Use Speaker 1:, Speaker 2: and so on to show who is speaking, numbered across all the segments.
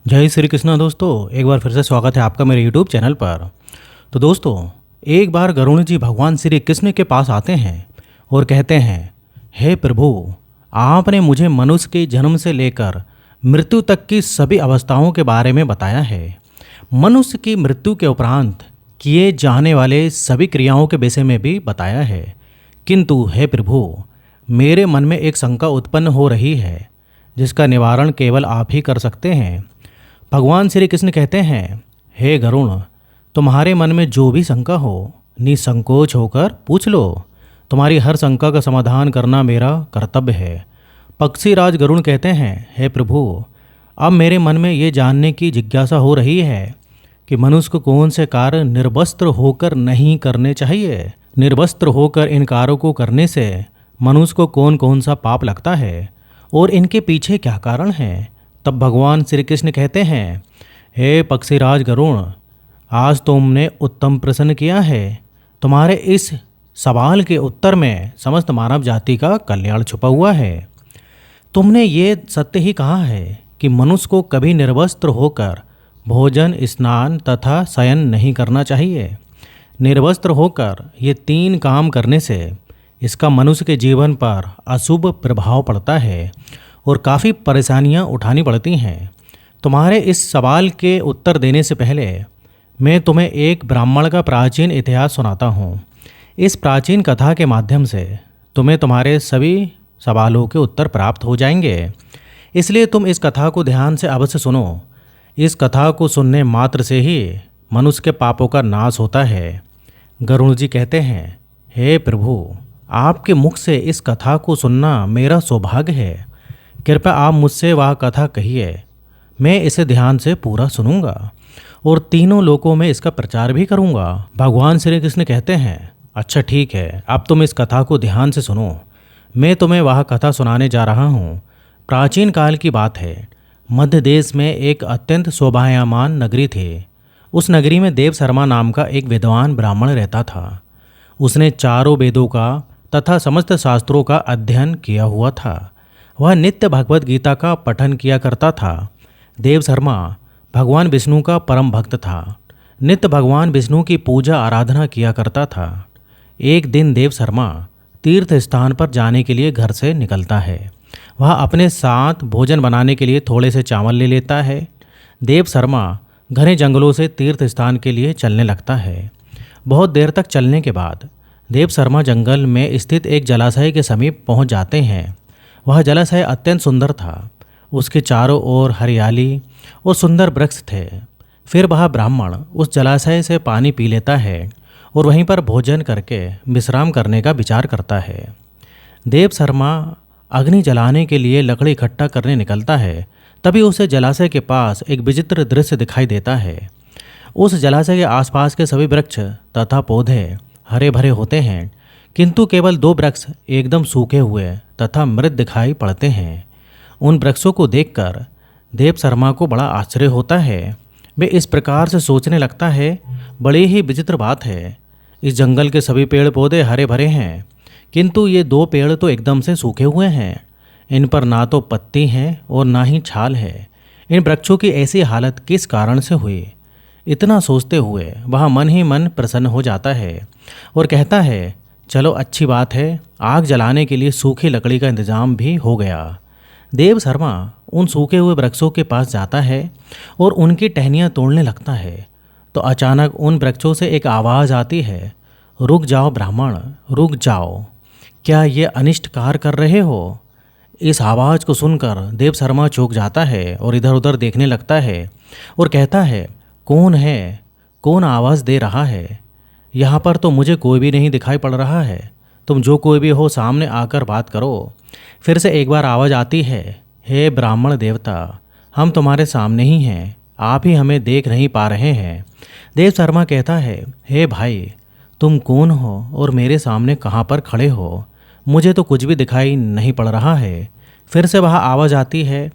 Speaker 1: जय श्री कृष्णा दोस्तों, एक बार फिर से स्वागत है आपका मेरे यूट्यूब चैनल पर। तो दोस्तों, एक बार गरुण जी भगवान श्री कृष्ण के पास आते हैं और कहते हैं, हे प्रभु, आपने मुझे मनुष्य के जन्म से लेकर मृत्यु तक की सभी अवस्थाओं के बारे में बताया है। मनुष्य की मृत्यु के उपरांत किए जाने वाले सभी क्रियाओं के विषय में भी बताया है। किंतु हे प्रभु, मेरे मन में एक शंका उत्पन्न हो रही है जिसका निवारण केवल आप ही कर सकते हैं। भगवान श्री कृष्ण कहते हैं, हे गरुण, तुम्हारे मन में जो भी शंका हो निसंकोच होकर पूछ लो। तुम्हारी हर शंका का समाधान करना मेरा कर्तव्य है। पक्षीराज गरुण कहते हैं, हे प्रभु, अब मेरे मन में ये जानने की जिज्ञासा हो रही है कि मनुष्य को कौन से कार्य निर्वस्त्र होकर नहीं करने चाहिए। निर्वस्त्र होकर इन कार्यों को करने से मनुष्य को कौन कौन सा पाप लगता है और इनके पीछे क्या कारण है। तब भगवान श्री कृष्ण कहते हैं, हे पक्षीराज गरुण, आज तुमने उत्तम प्रश्न किया है। तुम्हारे इस सवाल के उत्तर में समस्त मानव जाति का कल्याण छुपा हुआ है। तुमने ये सत्य ही कहा है कि मनुष्य को कभी निर्वस्त्र होकर भोजन, स्नान तथा शयन नहीं करना चाहिए। निर्वस्त्र होकर ये तीन काम करने से इसका मनुष्य के जीवन पर अशुभ प्रभाव पड़ता है और काफ़ी परेशानियां उठानी पड़ती हैं। तुम्हारे इस सवाल के उत्तर देने से पहले मैं तुम्हें एक ब्राह्मण का प्राचीन इतिहास सुनाता हूँ। इस प्राचीन कथा के माध्यम से तुम्हें तुम्हारे सभी सवालों के उत्तर प्राप्त हो जाएंगे। इसलिए तुम इस कथा को ध्यान से अवश्य सुनो। इस कथा को सुनने मात्र से ही मनुष्य के पापों का नाश होता है। गरुण जी कहते हैं, हे प्रभु, आपके मुख से इस कथा को सुनना मेरा सौभाग्य है। कृपया आप मुझसे वह कथा कहिए। मैं इसे ध्यान से पूरा सुनूंगा और तीनों लोकों में इसका प्रचार भी करूंगा। भगवान श्री कृष्ण कहते हैं, अच्छा ठीक है, अब तुम इस कथा को ध्यान से सुनो। मैं तुम्हें वह कथा सुनाने जा रहा हूँ। प्राचीन काल की बात है। मध्य देश में एक अत्यंत शोभायमान नगरी थी। उस नगरी में देव शर्मा नाम का एक विद्वान ब्राह्मण रहता था। उसने चारों वेदों का तथा समस्त शास्त्रों का अध्ययन किया हुआ था। वह नित्य भगवत गीता का पठन किया करता था। देव शर्मा भगवान विष्णु का परम भक्त था। नित्य भगवान विष्णु की पूजा आराधना किया करता था। एक दिन देव शर्मा तीर्थ स्थान पर जाने के लिए घर से निकलता है। वह अपने साथ भोजन बनाने के लिए थोड़े से चावल ले लेता है। देव शर्मा घने जंगलों से तीर्थ स्थान के लिए चलने लगता है। बहुत देर तक चलने के बाद देव शर्मा जंगल में स्थित एक जलाशय के समीप पहुंच जाते हैं। वह जलाशय अत्यंत सुंदर था। उसके चारों ओर हरियाली और सुंदर वृक्ष थे। फिर वह ब्राह्मण उस जलाशय से पानी पी लेता है और वहीं पर भोजन करके विश्राम करने का विचार करता है। देव शर्मा अग्नि जलाने के लिए लकड़ी इकट्ठा करने निकलता है। तभी उसे जलाशय के पास एक विचित्र दृश्य दिखाई देता है। उस जलाशय के आसपास के सभी वृक्ष तथा पौधे हरे भरे होते हैं, किंतु केवल दो वृक्ष एकदम सूखे हुए तथा मृत दिखाई पड़ते हैं। उन वृक्षों को देखकर देव शर्मा को बड़ा आश्चर्य होता है। वे इस प्रकार से सोचने लगता है, बड़ी ही विचित्र बात है। इस जंगल के सभी पेड़ पौधे हरे भरे हैं, किंतु ये दो पेड़ तो एकदम से सूखे हुए हैं। इन पर ना तो पत्ती है और ना ही छाल है। इन वृक्षों की ऐसी हालत किस कारण से हुई? इतना सोचते हुए वह मन ही मन प्रसन्न हो जाता है और कहता है, चलो अच्छी बात है, आग जलाने के लिए सूखी लकड़ी का इंतजाम भी हो गया। देव शर्मा उन सूखे हुए वृक्षों के पास जाता है और उनकी टहनियाँ तोड़ने लगता है। तो अचानक उन वृक्षों से एक आवाज़ आती है, रुक जाओ ब्राह्मण, रुक जाओ, क्या ये अनिष्ट कार्य कर रहे हो? इस आवाज़ को सुनकर देव शर्मा चौंक जाता है और इधर उधर देखने लगता है और कहता है, कौन है? कौन आवाज़ दे रहा है? यहाँ पर तो मुझे कोई भी नहीं दिखाई पड़ रहा है। तुम जो कोई भी हो सामने आकर बात करो। फिर से एक बार आवाज़ आती है, हे ब्राह्मण देवता, हम तुम्हारे सामने ही हैं, आप ही हमें देख नहीं पा रहे हैं। देव शर्मा कहता है, हे भाई, तुम कौन हो और मेरे सामने कहाँ पर खड़े हो? मुझे तो कुछ भी दिखाई नहीं पड़ रहा है। फिर से वह आवाज़ आती है,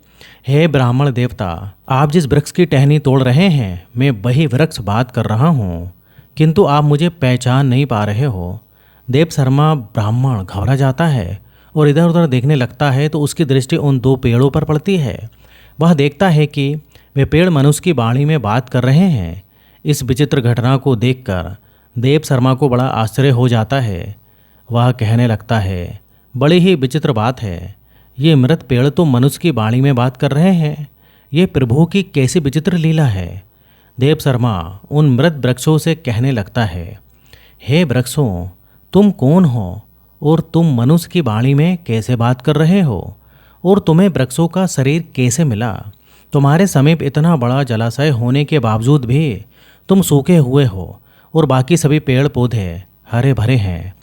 Speaker 1: हे ब्राह्मण देवता, आप जिस वृक्ष की टहनी तोड़ रहे हैं, मैं वही वृक्ष बात कर रहा हूँ, किंतु आप मुझे पहचान नहीं पा रहे हो। देव शर्मा ब्राह्मण घबरा जाता है और इधर उधर देखने लगता है तो उसकी दृष्टि उन दो पेड़ों पर पड़ती है। वह देखता है कि वे पेड़ मनुष्य की वाणी में बात कर रहे हैं। इस विचित्र घटना को देखकर देव शर्मा को बड़ा आश्चर्य हो जाता है। वह कहने लगता है, बड़ी ही विचित्र बात है, ये मृत पेड़ तो मनुष्य की वाणी में बात कर रहे हैं। ये प्रभु की कैसी विचित्र लीला है। देव शर्मा उन मृत वृक्षों से कहने लगता है, हे वृक्षों, तुम कौन हो और तुम मनुष्य की वाणी में कैसे बात कर रहे हो, और तुम्हें वृक्षों का शरीर कैसे मिला? तुम्हारे समीप इतना बड़ा जलाशय होने के बावजूद भी तुम सूखे हुए हो और बाकी सभी पेड़ पौधे हरे भरे हैं।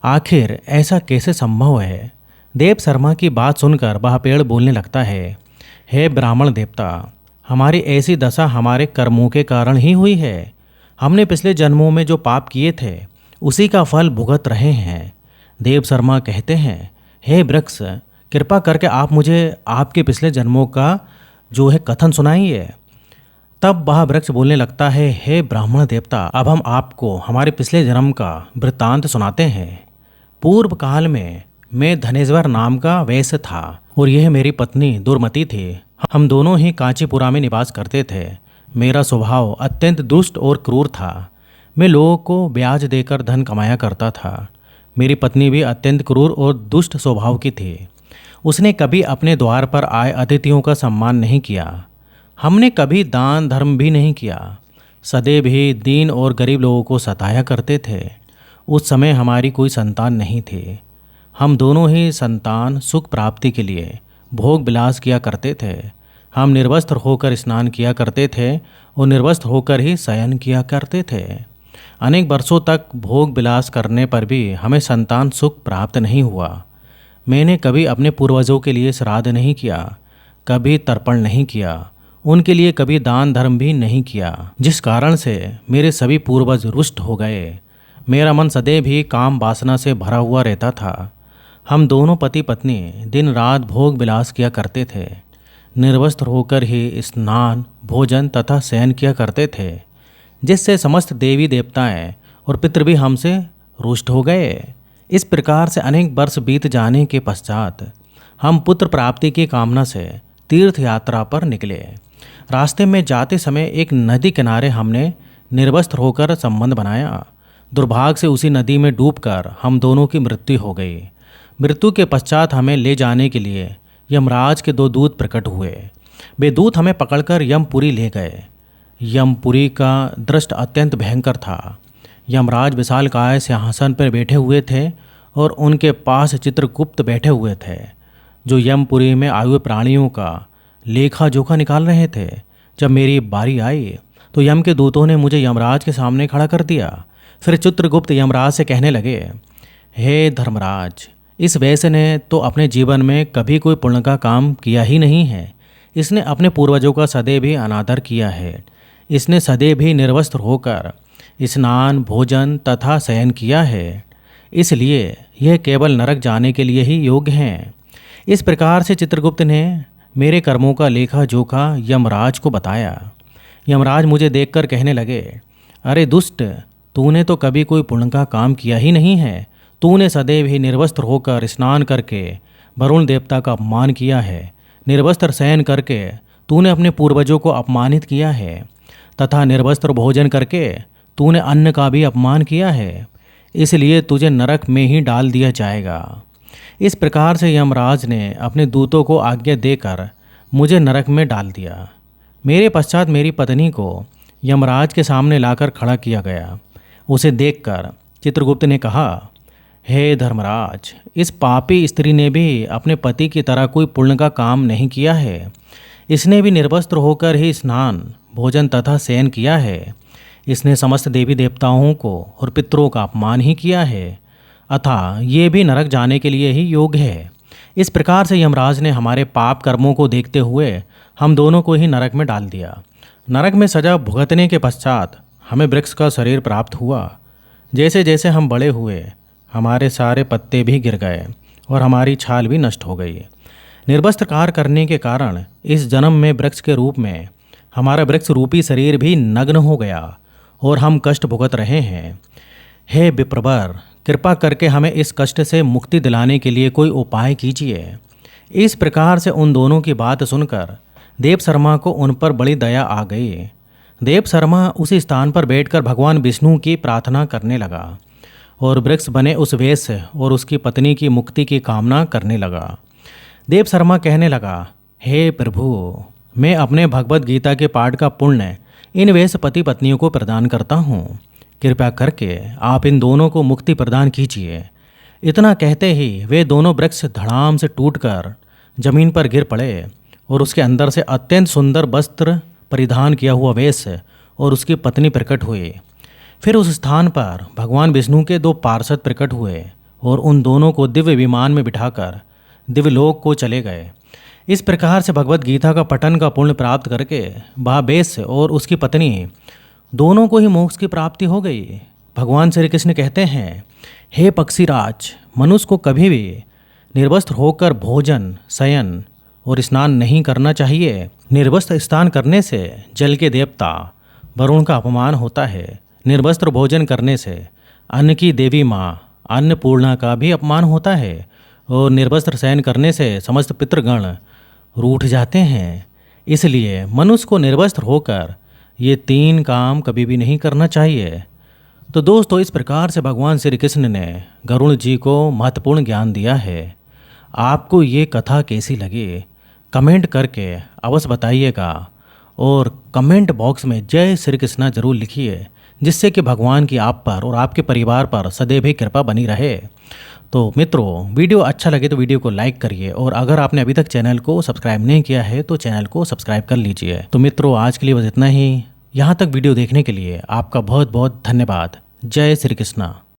Speaker 1: आखिर ऐसा कैसे संभव है? देव शर्मा की बात सुनकर वह पेड़ बोलने लगता है, हे ब्राह्मण देवता, हमारी ऐसी दशा हमारे कर्मों के कारण ही हुई है। हमने पिछले जन्मों में जो पाप किए थे उसी का फल भुगत रहे हैं। देव शर्मा कहते हैं, हे वृक्ष, कृपा करके आप मुझे आपके पिछले जन्मों का जो है कथन सुनाइए। तब वह वृक्ष बोलने लगता है, हे ब्राह्मण देवता, अब हम आपको हमारे पिछले जन्म का वृत्तांत सुनाते हैं। पूर्व काल में मैं धनेश्वर नाम का वैश्य था और यह मेरी पत्नी दुर्मति थी। हम दोनों ही कांचीपुरा में निवास करते थे। मेरा स्वभाव अत्यंत दुष्ट और क्रूर था। मैं लोगों को ब्याज देकर धन कमाया करता था। मेरी पत्नी भी अत्यंत क्रूर और दुष्ट स्वभाव की थी। उसने कभी अपने द्वार पर आए अतिथियों का सम्मान नहीं किया। हमने कभी दान धर्म भी नहीं किया। सदैव ही दीन और गरीब लोगों को सताया करते थे। उस समय हमारी कोई संतान नहीं थी। हम दोनों ही संतान सुख प्राप्ति के लिए भोग विलास किया करते थे। हम निर्वस्त्र होकर स्नान किया करते थे और निर्वस्त्र होकर ही शयन किया करते थे। अनेक वर्षों तक भोग विलास करने पर भी हमें संतान सुख प्राप्त नहीं हुआ। मैंने कभी अपने पूर्वजों के लिए श्राद्ध नहीं किया, कभी तर्पण नहीं किया, उनके लिए कभी दान धर्म भी नहीं किया, जिस कारण से मेरे सभी पूर्वज रुष्ट हो गए। मेरा मन सदैव ही काम वासना से भरा हुआ रहता था। हम दोनों पति पत्नी दिन रात भोग विलास किया करते थे। निर्वस्त्र होकर ही स्नान, भोजन तथा शयन किया करते थे, जिससे समस्त देवी देवताएं और पितृ भी हमसे रुष्ट हो गए। इस प्रकार से अनेक वर्ष बीत जाने के पश्चात हम पुत्र प्राप्ति की कामना से तीर्थ यात्रा पर निकले। रास्ते में जाते समय एक नदी किनारे हमने निर्वस्त्र होकर संबंध बनाया। दुर्भाग्य से उसी नदी में डूबकर हम दोनों की मृत्यु हो गई। मृत्यु के पश्चात हमें ले जाने के लिए यमराज के 2 दूत प्रकट हुए। वे दूत हमें पकड़कर यमपुरी ले गए। यमपुरी का दृश्य अत्यंत भयंकर था। यमराज विशालकाय सिंहासन पर बैठे हुए थे और उनके पास चित्रगुप्त बैठे हुए थे, जो यमपुरी में आए हुए प्राणियों का लेखा जोखा निकाल रहे थे। जब मेरी बारी आई तो यम के दूतों ने मुझे यमराज के सामने खड़ा कर दिया। फिर चित्रगुप्त यमराज से कहने लगे, हे धर्मराज, इस वैश्य ने तो अपने जीवन में कभी कोई पुण्य का काम किया ही नहीं है। इसने अपने पूर्वजों का सदैव ही अनादर किया है। इसने सदैव ही निर्वस्त्र होकर स्नान, भोजन तथा शयन किया है। इसलिए यह केवल नरक जाने के लिए ही योग्य हैं। इस प्रकार से चित्रगुप्त ने मेरे कर्मों का लेखा जोखा यमराज को बताया। यमराज मुझे देखकर कहने लगे, अरे दुष्ट, तूने तो कभी कोई पुण्य का काम किया ही नहीं है। तूने सदैव ही निर्वस्त्र होकर स्नान करके वरुण देवता का अपमान किया है। निर्वस्त्र शयन करके तूने अपने पूर्वजों को अपमानित किया है तथा निर्वस्त्र भोजन करके तूने अन्न का भी अपमान किया है। इसलिए तुझे नरक में ही डाल दिया जाएगा। इस प्रकार से यमराज ने अपने दूतों को आज्ञा देकर मुझे नरक में डाल दिया। मेरे पश्चात मेरी पत्नी को यमराज के सामने लाकर खड़ा किया गया। उसे देखकर चित्रगुप्त ने कहा, हे धर्मराज, इस पापी स्त्री ने भी अपने पति की तरह कोई पुण्य का काम नहीं किया है। इसने भी निर्वस्त्र होकर ही स्नान, भोजन तथा शयन किया है। इसने समस्त देवी देवताओं को और पितरों का अपमान ही किया है, अतः ये भी नरक जाने के लिए ही योग्य है। इस प्रकार से यमराज ने हमारे पाप कर्मों को देखते हुए हम दोनों को ही नरक में डाल दिया। नरक में सजा भुगतने के पश्चात हमें वृक्ष का शरीर प्राप्त हुआ। जैसे जैसे हम बड़े हुए हमारे सारे पत्ते भी गिर गए और हमारी छाल भी नष्ट हो गई। निर्वस्त्र कार्य करने के कारण इस जन्म में वृक्ष के रूप में हमारा वृक्ष रूपी शरीर भी नग्न हो गया और हम कष्ट भुगत रहे हैं। हे विप्रवर, कृपा करके हमें इस कष्ट से मुक्ति दिलाने के लिए कोई उपाय कीजिए। इस प्रकार से उन दोनों की बात सुनकर देव शर्मा को उन पर बड़ी दया आ गई। देव शर्मा उसी स्थान पर बैठकर भगवान विष्णु की प्रार्थना करने लगा और वृक्ष बने उस वैश्य और उसकी पत्नी की मुक्ति की कामना करने लगा। देव शर्मा कहने लगा, हे प्रभु, मैं अपने भगवत गीता के पाठ का पुण्य इन वैश्य पति पत्नियों को प्रदान करता हूँ। कृपया करके आप इन दोनों को मुक्ति प्रदान कीजिए। इतना कहते ही वे दोनों वृक्ष धड़ाम से टूटकर जमीन पर गिर पड़े और उसके अंदर से अत्यंत सुंदर वस्त्र परिधान किया हुआ वैश्य और उसकी पत्नी प्रकट हुए। फिर उस स्थान पर भगवान विष्णु के 2 पार्षद प्रकट हुए और उन दोनों को दिव्य विमान में बिठाकर दिव्यलोक को चले गए। इस प्रकार से भगवत गीता का पठन का पुण्य प्राप्त करके वह वैश्य और उसकी पत्नी दोनों को ही मोक्ष की प्राप्ति हो गई। भगवान श्री कृष्ण कहते हैं, हे पक्षीराज, मनुष्य को कभी भी निर्वस्त्र होकर भोजन, शयन और स्नान नहीं करना चाहिए। निर्वस्त्र स्नान करने से जल के देवता वरुण का अपमान होता है। निर्वस्त्र भोजन करने से अन्न की देवी माँ अन्नपूर्णा का भी अपमान होता है और निर्वस्त्र शयन करने से समस्त पितृगण रूठ जाते हैं। इसलिए मनुष्य को निर्वस्त्र होकर ये 3 काम कभी भी नहीं करना चाहिए। तो दोस्तों, इस प्रकार से भगवान श्री कृष्ण ने गरुड़ जी को महत्वपूर्ण ज्ञान दिया है। आपको ये कथा कैसी लगी कमेंट करके अवश्य बताइएगा और कमेंट बॉक्स में जय श्री कृष्णा जरूर लिखिए, जिससे कि भगवान की आप पर और आपके परिवार पर सदैव ही कृपा बनी रहे। तो मित्रों, वीडियो अच्छा लगे तो वीडियो को लाइक करिए और अगर आपने अभी तक चैनल को सब्सक्राइब नहीं किया है तो चैनल को सब्सक्राइब कर लीजिए। तो मित्रों, आज के लिए बस इतना ही। यहाँ तक वीडियो देखने के लिए आपका बहुत बहुत धन्यवाद। जय श्री कृष्णा।